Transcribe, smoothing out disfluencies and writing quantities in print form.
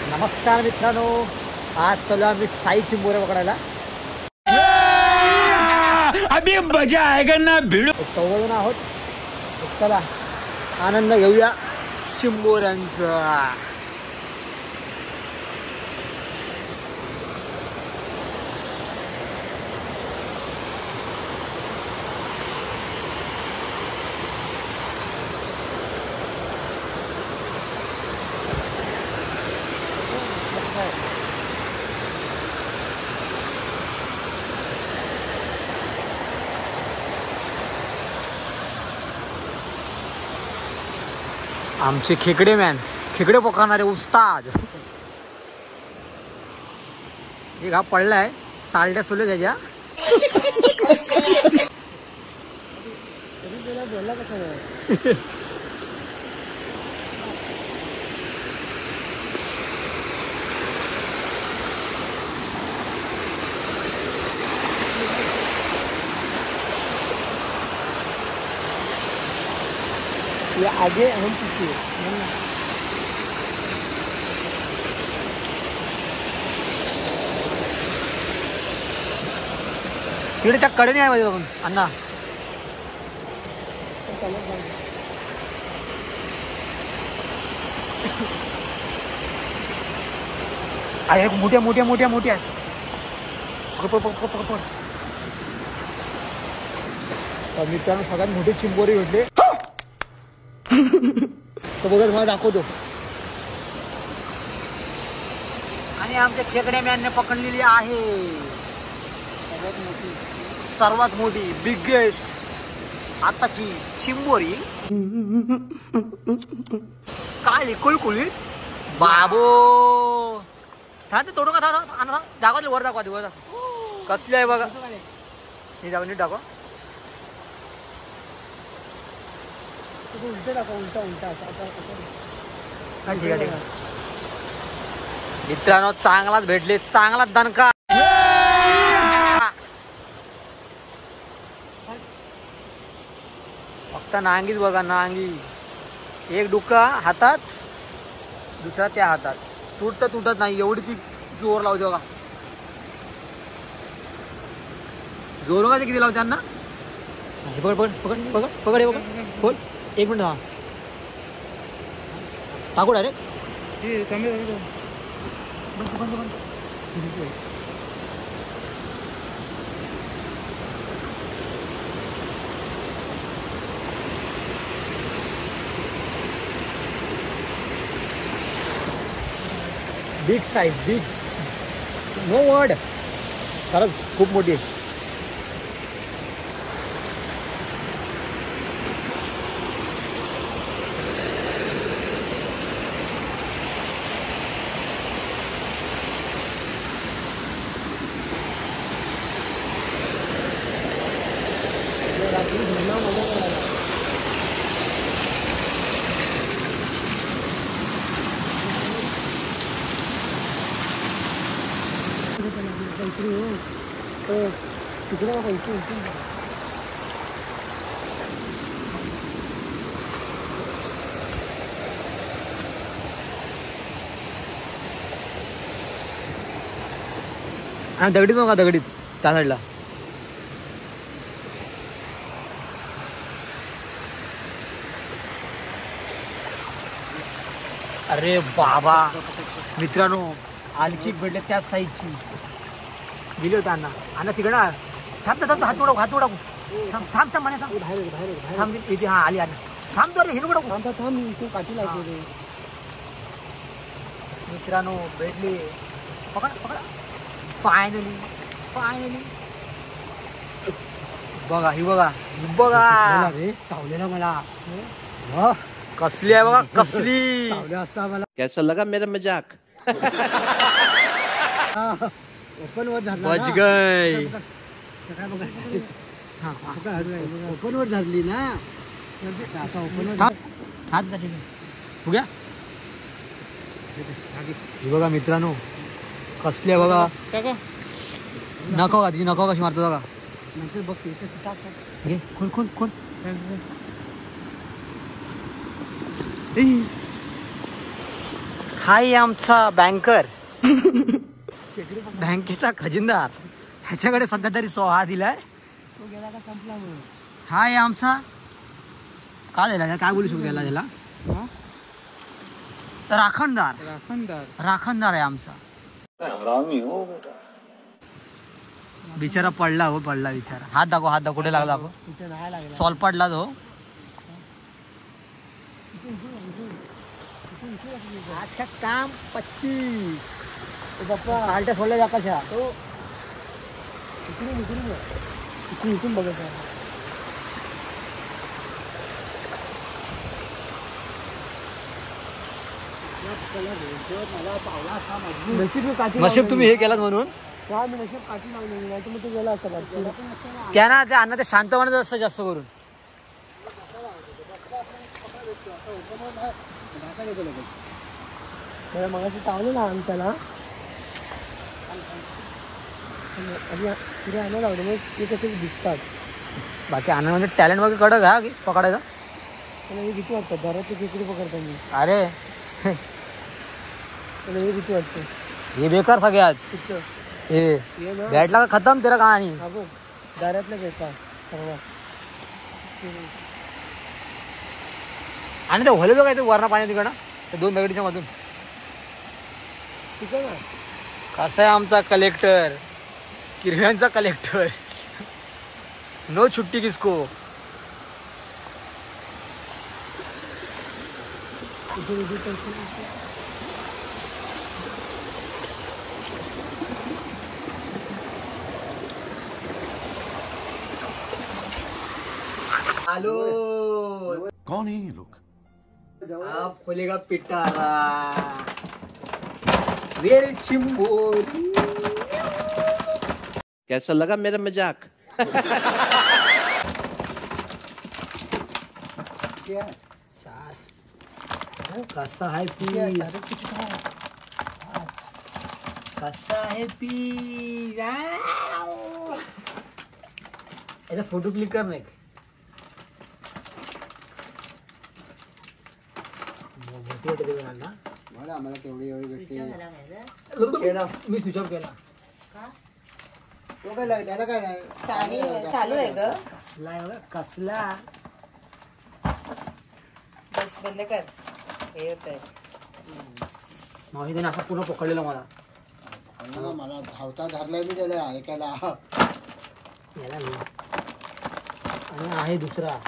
नमस्कार मित्रांनो, आज चलो आम्ही साई चिंबोऱ्या पकडायला. अभी मजा आएगा ना भिडू. जवळून आहोत. चला आनंद घेऊया चिंबोऱ्यांचा. आमचे खेकडे मॅन, खेकडे पकडणारे उस्ताद. एक हा पडलाय, सालड्या सोले त्याच्या. ये आगे हम पीछे. तिकडे त्या कडे नाही आहे माझ्या बघून अण्णा. अरे मोठ्या मोठ्या मोठ्या मोठ्या मित्रांनो सगळ्यात मोठी चिंबोरी भेटले. तो बघा तुम्हाला दाखवतो. आणि आमच्या खेकड्या मॅनने पकडलेली आहे सर्वात मोठी बिगेस्ट आताची चिंबोरी. काय कुळकुळी बाबो. था ते तोडू का था दाखवा वर दाखवा वर दाखवा कसली आहे बघा. हे जाऊन नीट दाखवा. उलट दाखवा उलटा उलटा. ठीक आहे मित्रांनो, चांगलाच भेटले, चांगलाच दणका. फक्त नांगीच बघा, नांगी. एक डुक्का हातात, दुसरा त्या हातात. तुटत नाही एवढी ती जोर लावते बघा. जोर बघा किती लावते त्यांना. पकड पकड पकड पकड पकड बघा. बोल एक मिनिट. हा टाकू direct. Big size, big, no word. खरंच खूप मोठी आहे. आणि दगडीत बघा, दगडीत त्या साईडला. अरे बाबा मित्रांनो, आलकी भेटले त्याच साईजची. गेली होता अण्णा. अण्णा तिकडं थांब थांब. हात उडाकू, हात उडाकू. थांब थांब थांब म्हणे. थांब थांब इथे. हा आली आली. थांब तर हे उडाकू. थांब थांब काठी लागते. मित्रांनो भेटली. पकड पकड. फायनली फायनली बघा. ही बघा, ही बघा रे. चावलेला मला. कसली आहे बघा, कसली. कैसा लगा मेरा मजाक. ओपन वर धरला. बच गई. ओपन वर धरली ना. हात ठीक आहे. हो गया. ही बघा मित्रांनो कसली आहे बघा. नको का तिची, नको कशी मारतो बघा. नंतर बघते. घे कोण कोण कोण. हाय आमचा बँकर बँकेचा खजिनदार ह्याच्याकडे सध्या तरी हा दिलाय. हाय आमचा काय दिला काय बोलू शकतो त्याला राखणदार राखणदार आहे आमचा. बिचारा पडला हो पडला बिचारा. हात दाखव कुठे लागला हो सॉल पडला तो. आज का काम 25 बाप्पा आलट्या सोडल्या जाकाशा इथून बघत नशीब तुम्ही हे केलात म्हणून त्या ना त्या अण्णा ते शांतपणे असतं जास्त करून. मगाशी चावलं ना आमच्याला आणा लावलं मग ते कसे दिसतात. बाकी आणा म्हणजे टॅलेंट वगैरे कडक हा पकडायचा किती वाटतं घरात खेकडी पकडतो मी. अरे हे किती वाटतं हे बेकार सगळ्यात हे बॅटला का खतम तेरा कहाणी दारातलं बेकार सर्व. आणि ते होले जो काय ते वरणा पाणी तिकडं ते 2 दगडीच्या मधून. ठीक आहे ना कसा आहे आमचा कलेक्टर किरव्यांचा कलेक्टर. नो छुट्टी किसको. हेलो कौन है ये लोग? आप खोलेगा पिटारा वेल चिंबोरी. कैसा लगा मेरा मजाक? चार कसा आहे पी कसा आहे पी याचा फोटो क्लिक कर नाही. आम्हाला तेवढी एवढी मी स्विच ऑफ केला. तो काय त्याला काय नाही चालू आहे ग. कसला आहे कसला बस बंद कर. हे होतंय मावशी त्याने असा पूर्ण पकडलेला मला. मला धावता धरलाय मी त्याला ऐकायला याला आणि आहे दुसरा